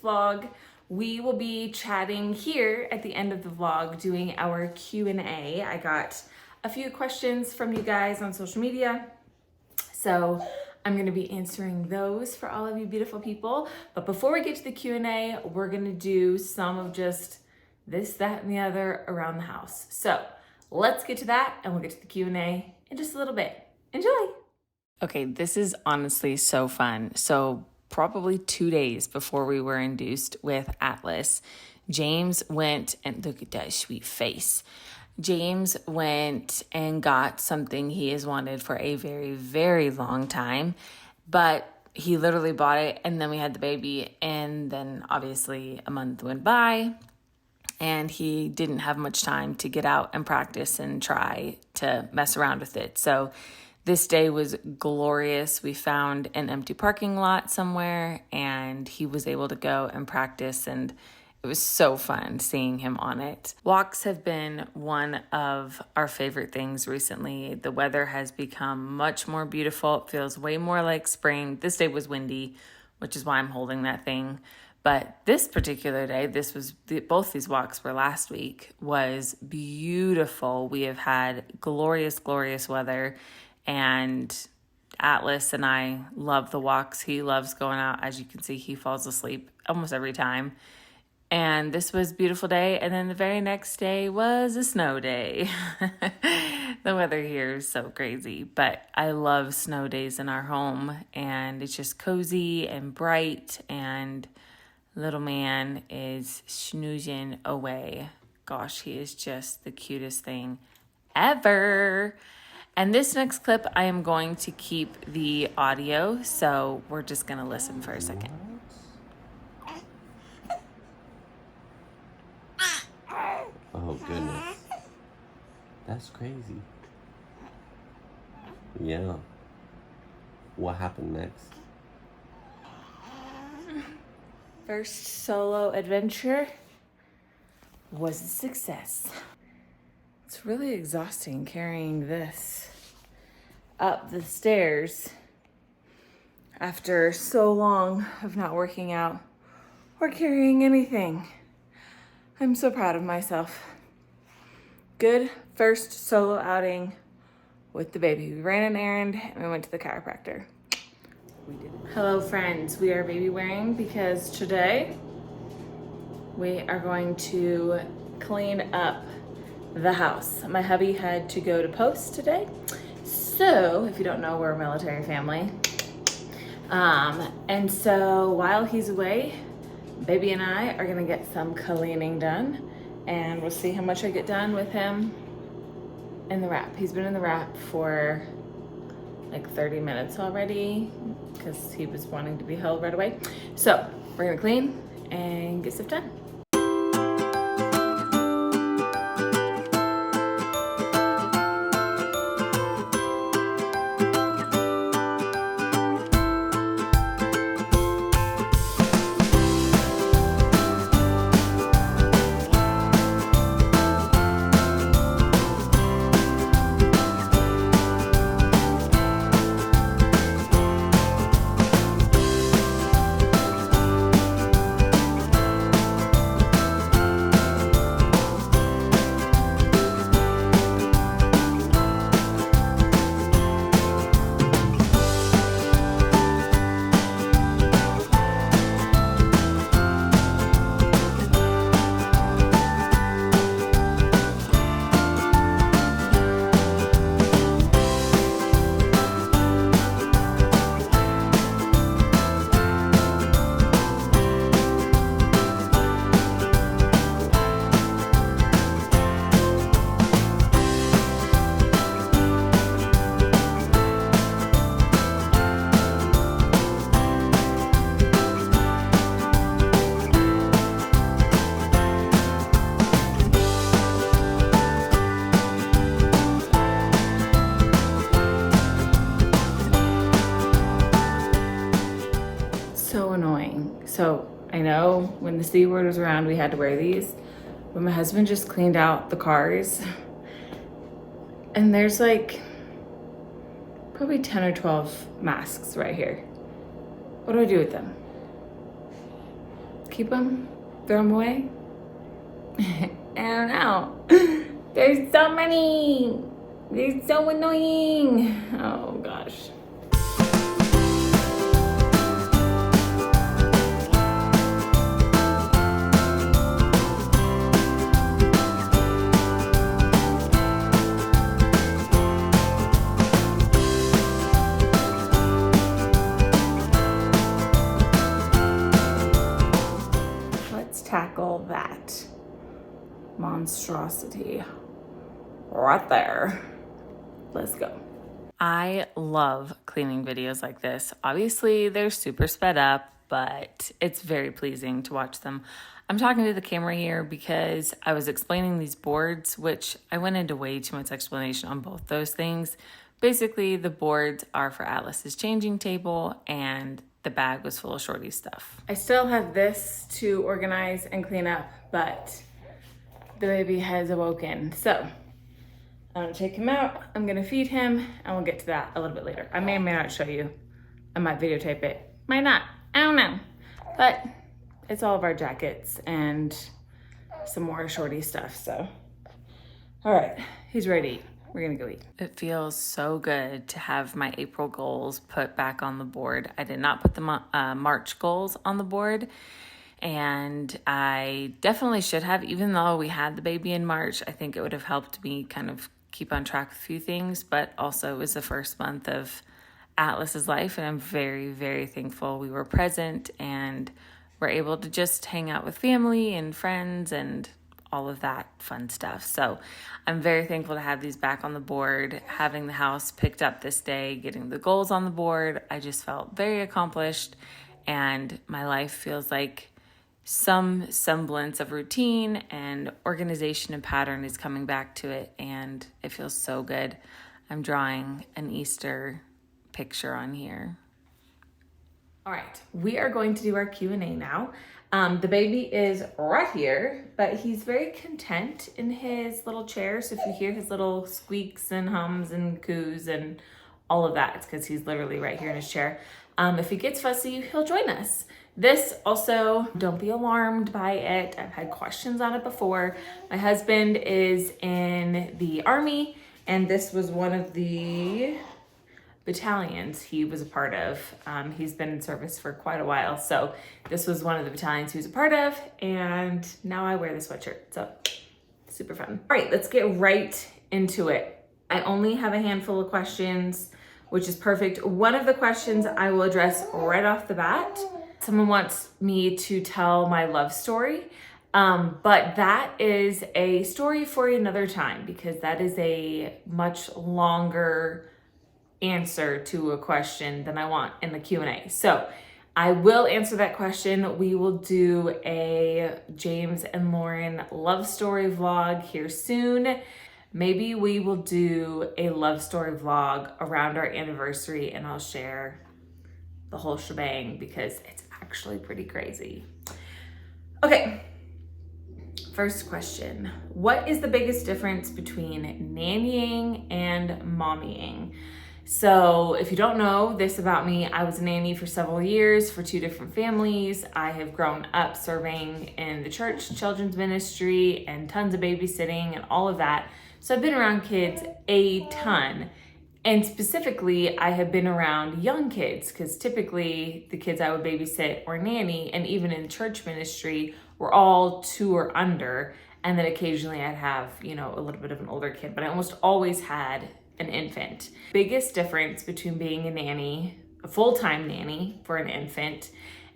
vlog. We will be chatting here at the end of the vlog, doing our Q&A. I got a few questions from you guys on social media, so I'm gonna be answering those for all of you beautiful people. But before we get to the Q&A, we're gonna do some of just this, that, and the other around the house. So let's get to that, and we'll get to the Q&A in just a little bit. Enjoy. Okay, this is honestly so fun. So probably 2 days before we were induced with Atlas, James went and look at that sweet face. James went and got something he has wanted for a very, very long time, but he literally bought it, and then we had the baby, and then obviously a month went by and he didn't have much time to get out and practice and try to mess around with it. So this day was glorious. We found an empty parking lot somewhere and he was able to go and practice, and it was so fun seeing him on it. Walks have been one of our favorite things recently. The weather has become much more beautiful. It feels way more like spring. This day was windy, which is why I'm holding that thing. But this particular day, both these walks were last week, was beautiful. We have had glorious, glorious weather. And Atlas and I love the walks. He loves going out. As you can see, he falls asleep almost every time. And this was a beautiful day. And then the very next day was a snow day. The weather here is so crazy, but I love snow days in our home. And it's just cozy and bright. And little man is snoozing away. Gosh, he is just the cutest thing ever. And this next clip, I am going to keep the audio, so we're just going to listen for a second. Oh, goodness. That's crazy. Yeah. What happened next? First solo adventure was a success. It's really exhausting carrying this up the stairs after so long of not working out or carrying anything. I'm so proud of myself. Good first solo outing with the baby. We ran an errand and we went to the chiropractor. We did it. Hello friends, we are baby wearing because today we are going to clean up the house. My hubby had to go to post today. So if you don't know, we're a military family. And so while he's away, baby and I are gonna get some cleaning done, and we'll see how much I get done with him in the wrap. He's been in the wrap for like 30 minutes already because he was wanting to be held right away. So we're gonna clean and get stuff done. So I know when the C word was around, we had to wear these, but my husband just cleaned out the cars and there's like probably 10 or 12 masks right here. What do I do with them? Keep them? Throw them away? I don't know. There's so many. They're so annoying. Oh gosh. Let's tackle that monstrosity right there. Let's go. I love cleaning videos like this. Obviously, they're super sped up, but it's very pleasing to watch them. I'm talking to the camera here because I was explaining these boards, which I went into way too much explanation on both those things. Basically, the boards are for Atlas's changing table, and the bag was full of Shorty stuff. I still have this to organize and clean up, but the baby has awoken. So I'm gonna take him out, I'm gonna feed him, and we'll get to that a little bit later. I may or may not show you. I might videotape it, might not, I don't know. But it's all of our jackets and some more Shorty stuff, so. All right, he's ready. We're gonna go eat. It feels so good to have my April goals put back on the board. I did not put the March goals on the board, and I definitely should have, even though we had the baby in March. I think it would have helped me kind of keep on track with a few things, but also it was the first month of Atlas's life, and I'm very, very thankful we were present and were able to just hang out with family and friends and all of that fun stuff. So I'm very thankful to have these back on the board, having the house picked up this day, getting the goals on the board. I just felt very accomplished, and my life feels like some semblance of routine and organization and pattern is coming back to it, and it feels so good. I'm drawing an Easter picture on here. All right, we are going to do our Q&A now. The baby is right here, but he's very content in his little chair. So if you hear his little squeaks and hums and coos and all of that, it's because he's literally right here in his chair. If he gets fussy, he'll join us. This also, don't be alarmed by it. I've had questions on it before. My husband is in the Army, and this was one of the battalions he was a part of. He's been in service for quite a while, so this was one of the battalions he was a part of, and now I wear the sweatshirt, so super fun. All right, let's get right into it. I only have a handful of questions, which is perfect. One of the questions I will address right off the bat. Someone wants me to tell my love story, but that is a story for another time, because that is a much longer answer to a question than I want in the Q&A. So I will answer that question. We will do a James and Lauren love story vlog here soon. Maybe we will do a love story vlog around our anniversary, and I'll share the whole shebang because it's actually pretty crazy. Okay, first question. What is the biggest difference between nannying and mommying? So if you don't know this about me, I was a nanny for several years for 2 different families. I have grown up serving in the church, children's ministry, and tons of babysitting and all of that. So I've been around kids a ton. And specifically, I have been around young kids, because typically the kids I would babysit or nanny, and even in church ministry, were all 2 or under. And then occasionally I'd have, a little bit of an older kid, but I almost always had an infant. Biggest difference between being a nanny, a full-time nanny for an infant,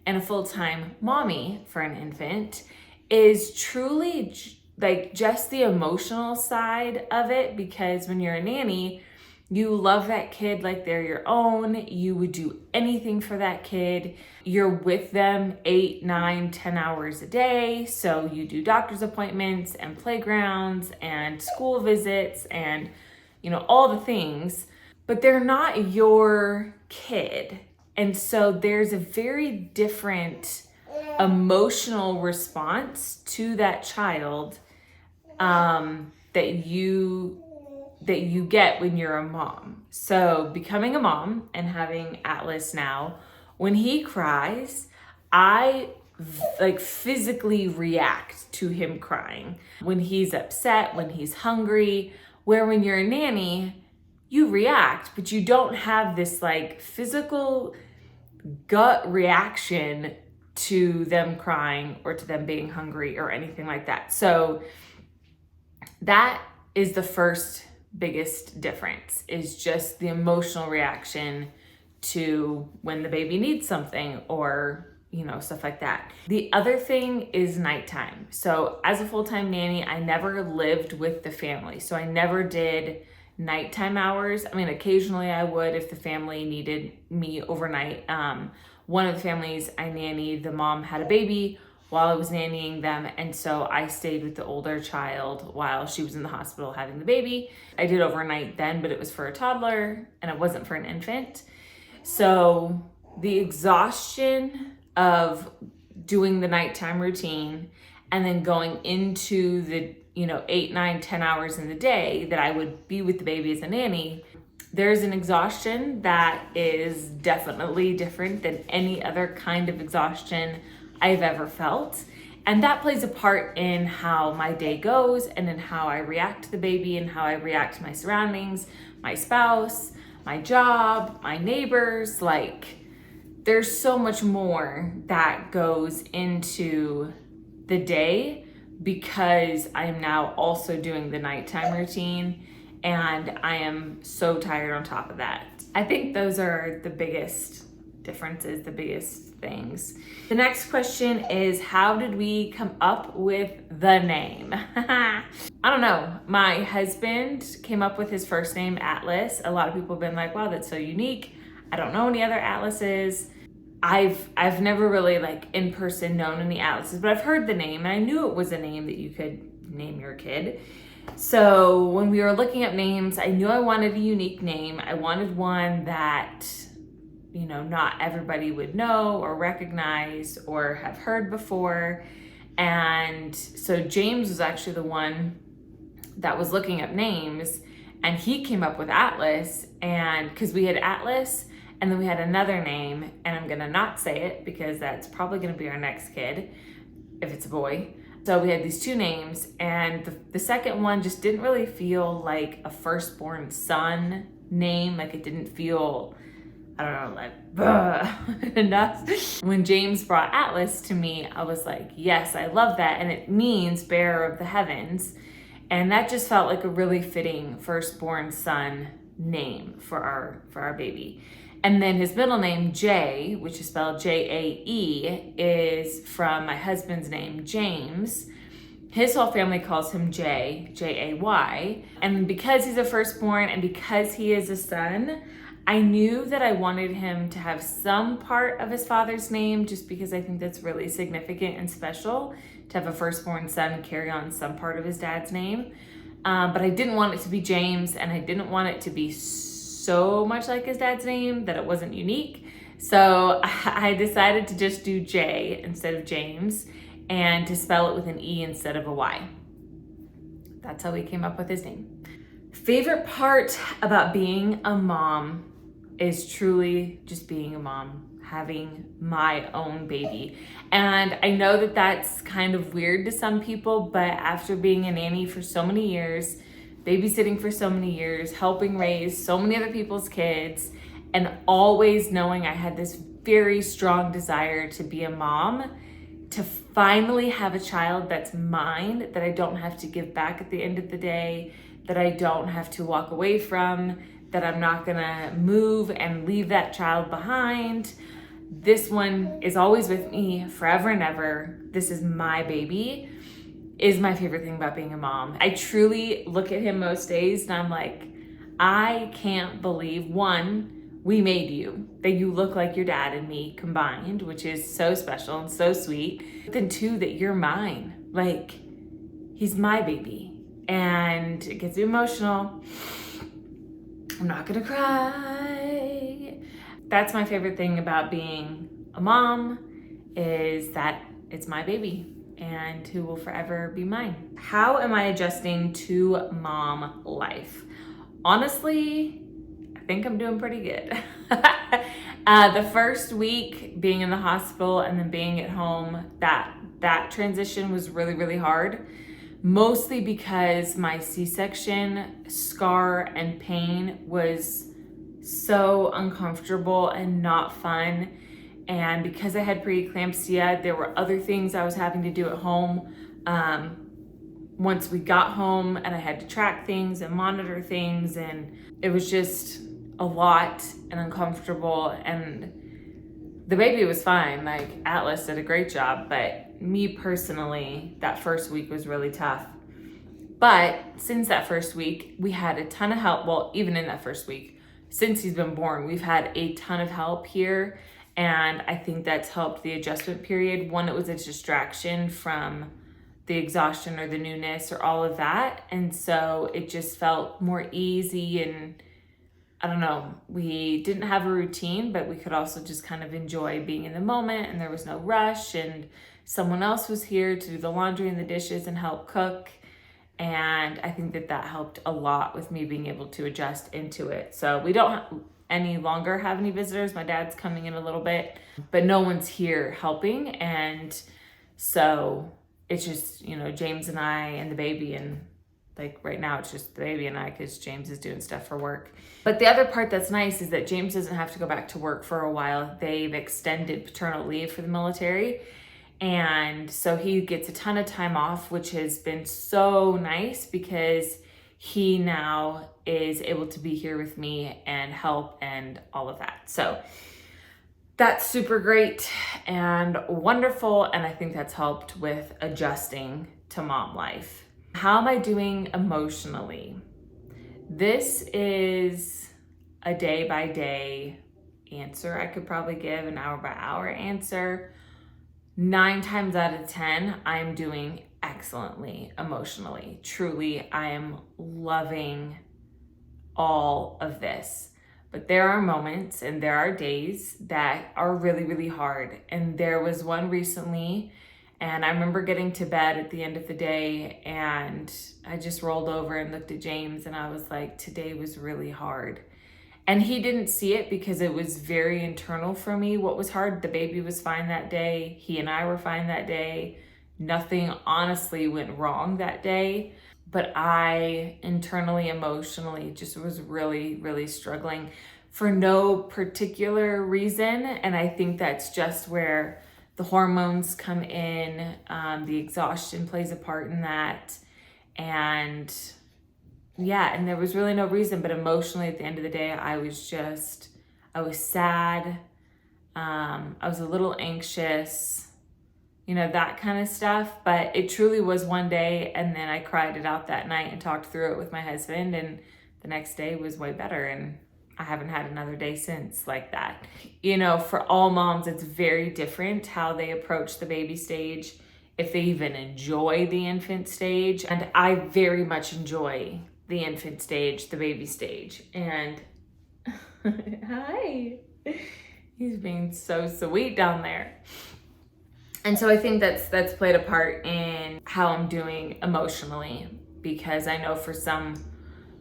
and a full-time mommy for an infant is truly like just the emotional side of it. Because when you're a nanny, you love that kid like they're your own. You would do anything for that kid. You're with them 8, 9, 10 hours a day. So you do doctor's appointments and playgrounds and school visits and all the things, but they're not your kid. And so there's a very different emotional response to that child that you get when you're a mom. So becoming a mom and having Atlas now, when he cries, I like physically react to him crying. When he's upset, when he's hungry, where when you're a nanny, you react, but you don't have this like physical gut reaction to them crying or to them being hungry or anything like that. So that is the first biggest difference, is just the emotional reaction to when the baby needs something or, you know, stuff like that. The other thing is nighttime. So as a full-time nanny, I never lived with the family. So I never did nighttime hours. I mean, occasionally I would if the family needed me overnight. One of the families I nannied, the mom had a baby while I was nannying them, and so I stayed with the older child while she was in the hospital having the baby. I did overnight then, but it was for a toddler and it wasn't for an infant. So the exhaustion of doing the nighttime routine and then going into the, you know, 8, 9, 10 hours in the day that I would be with the baby as a nanny, there's an exhaustion that is definitely different than any other kind of exhaustion I've ever felt. And that plays a part in how my day goes and in how I react to the baby and how I react to my surroundings, my spouse, my job, my neighbors. Like, there's so much more that goes into the day because I am now also doing the nighttime routine and I am so tired on top of that. I think those are the biggest differences, the biggest things. The next question is, how did we come up with the name? I don't know. My husband came up with his first name, Atlas. A lot of people have been like, wow, that's so unique. I don't know any other Atlases. I've never really like in person known any Atlases, but I've heard the name and I knew it was a name that you could name your kid. So when we were looking up names, I knew I wanted a unique name. I wanted one that, you know, not everybody would know or recognize or have heard before. And so James was actually the one that was looking up names, and he came up with Atlas. And because we had Atlas and then we had another name, and I'm gonna not say it because that's probably gonna be our next kid if it's a boy. So we had these two names, and the second one just didn't really feel like a firstborn son name. Like, it didn't feel, I don't know, like enough. When James brought Atlas to me, I was like, yes, I love that. And it means bearer of the heavens. And that just felt like a really fitting firstborn son name for our baby. And then his middle name, Jay, which is spelled Jae, is from my husband's name, James. His whole family calls him Jay, Jay. And because he's a firstborn and because he is a son, I knew that I wanted him to have some part of his father's name, just because I think that's really significant and special to have a firstborn son carry on some part of his dad's name. But I didn't want it to be James, and I didn't want it to be so much like his dad's name that it wasn't unique. So I decided to just do Jay instead of James, and to spell it with an E instead of a Y. That's how we came up with his name. Favorite part about being a mom is truly just being a mom, having my own baby. And I know that that's kind of weird to some people, but after being a nanny for so many years, babysitting for so many years, helping raise so many other people's kids, and always knowing I had this very strong desire to be a mom, to finally have a child that's mine, that I don't have to give back at the end of the day, that I don't have to walk away from, that I'm not gonna move and leave that child behind. This one is always with me forever and ever. This is my baby, is my favorite thing about being a mom. I truly look at him most days and I'm like, I can't believe, one, we made you, that you look like your dad and me combined, which is so special and so sweet. But then two, that you're mine. Like, he's my baby. And it gets me emotional. I'm not gonna cry. That's my favorite thing about being a mom, is that it's my baby and who will forever be mine. How am I adjusting to mom life? Honestly, I think I'm doing pretty good. The first week being in the hospital and then being at home, that transition was really, really hard. Mostly because my C-section scar and pain was so uncomfortable and not fun. And because I had preeclampsia, there were other things I was having to do at home. Once we got home and I had to track things and monitor things, and it was just a lot and uncomfortable. And the baby was fine. Like, Atlas did a great job, but me personally, that first week was really tough. But since that first week, we had a ton of help. Well, even in that first week, since he's been born, we've had a ton of help here. And I think that's helped the adjustment period. One, it was a distraction from the exhaustion or the newness or all of that. And so it just felt more easy, and I don't know, we didn't have a routine, but we could also just kind of enjoy being in the moment, and there was no rush, and someone else was here to do the laundry and the dishes and help cook. And I think that helped a lot with me being able to adjust into it. So we don't any longer have any visitors. My dad's coming in a little bit, but no one's here helping. And so it's just, James and I and the baby, and like right now it's just the baby and I, because James is doing stuff for work. But the other part that's nice is that James doesn't have to go back to work for a while. They've extended paternal leave for the military. And so he gets a ton of time off, which has been so nice because he now is able to be here with me and help and all of that. So that's super great and wonderful. And I think that's helped with adjusting to mom life. How am I doing emotionally? This is a day by day answer. I could probably give an hour by hour answer. 9 times out of 10, I'm doing excellently emotionally. Truly, I am loving all of this. But there are moments and there are days that are really, really hard. And there was one recently, and I remember getting to bed at the end of the day, and I just rolled over and looked at James, and I was like, today was really hard. And he didn't see it because it was very internal for me. What was hard, the baby was fine that day. He and I were fine that day. Nothing honestly went wrong that day. But I internally, emotionally just was really, really struggling for no particular reason. And I think that's just where the hormones come in. The exhaustion plays a part in that. And yeah, and there was really no reason, but emotionally at the end of the day, I was sad. I was a little anxious, that kind of stuff. But it truly was one day, and then I cried it out that night and talked through it with my husband, and the next day was way better, and I haven't had another day since like that. For all moms, it's very different how they approach the baby stage, if they even enjoy the infant stage. And I very much enjoy the infant stage, the baby stage. And hi, he's being so sweet down there. And so I think that's played a part in how I'm doing emotionally, because I know for some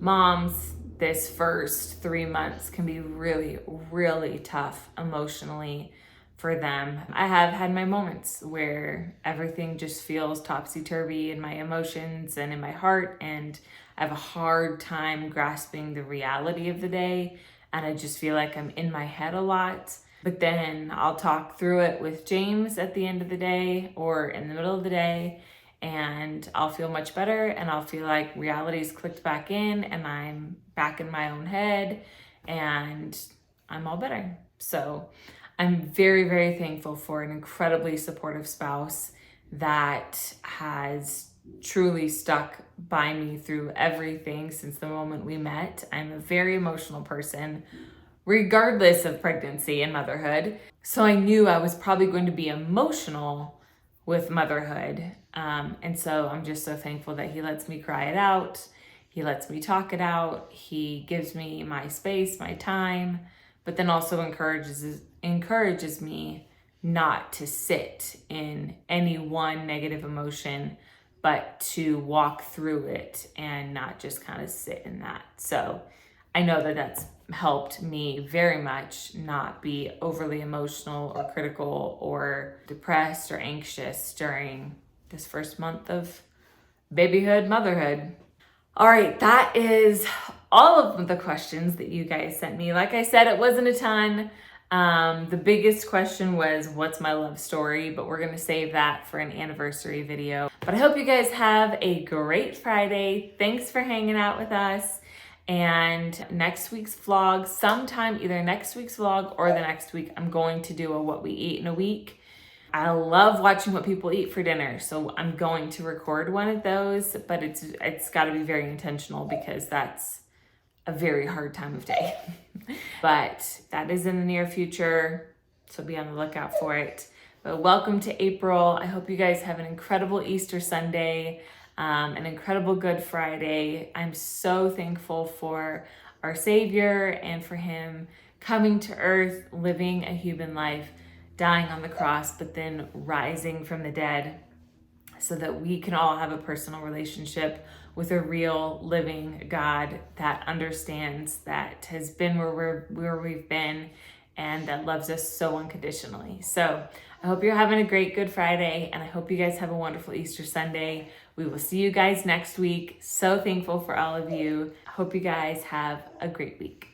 moms, this first 3 months can be really, really tough emotionally for them. I have had my moments where everything just feels topsy-turvy in my emotions and in my heart, and I have a hard time grasping the reality of the day, and I just feel like I'm in my head a lot. But then I'll talk through it with James at the end of the day or in the middle of the day, and I'll feel much better, and I'll feel like reality's clicked back in and I'm back in my own head and I'm all better. So I'm very, very thankful for an incredibly supportive spouse that has truly stuck by me through everything since the moment we met. I'm a very emotional person, regardless of pregnancy and motherhood. So I knew I was probably going to be emotional with motherhood. And so I'm just so thankful that he lets me cry it out. He lets me talk it out. He gives me my space, my time, but then also encourages me not to sit in any one negative emotion, but to walk through it and not just kind of sit in that. So I know that that's helped me very much not be overly emotional or critical or depressed or anxious during this first month of babyhood, motherhood. All right, that is all of the questions that you guys sent me. Like I said, it wasn't a ton. The biggest question was, what's my love story? But we're going to save that for an anniversary video. But I hope you guys have a great Friday. Thanks for hanging out with us. And next week's vlog, sometime either next week's vlog or the next week, I'm going to do a what we eat in a week. I love watching what people eat for dinner, so I'm going to record one of those, but it's got to be very intentional because that's a very hard time of day. But that is in the near future, so be on the lookout for it. But welcome to April. I hope you guys have an incredible Easter Sunday, an incredible Good Friday. I'm so thankful for our Savior and for him coming to earth, living a human life, dying on the cross, but then rising from the dead so that we can all have a personal relationship with a real living God that understands, that has been where we've been, and that loves us so unconditionally. So I hope you're having a great Good Friday, and I hope you guys have a wonderful Easter Sunday. We will see you guys next week. So thankful for all of you. I hope you guys have a great week.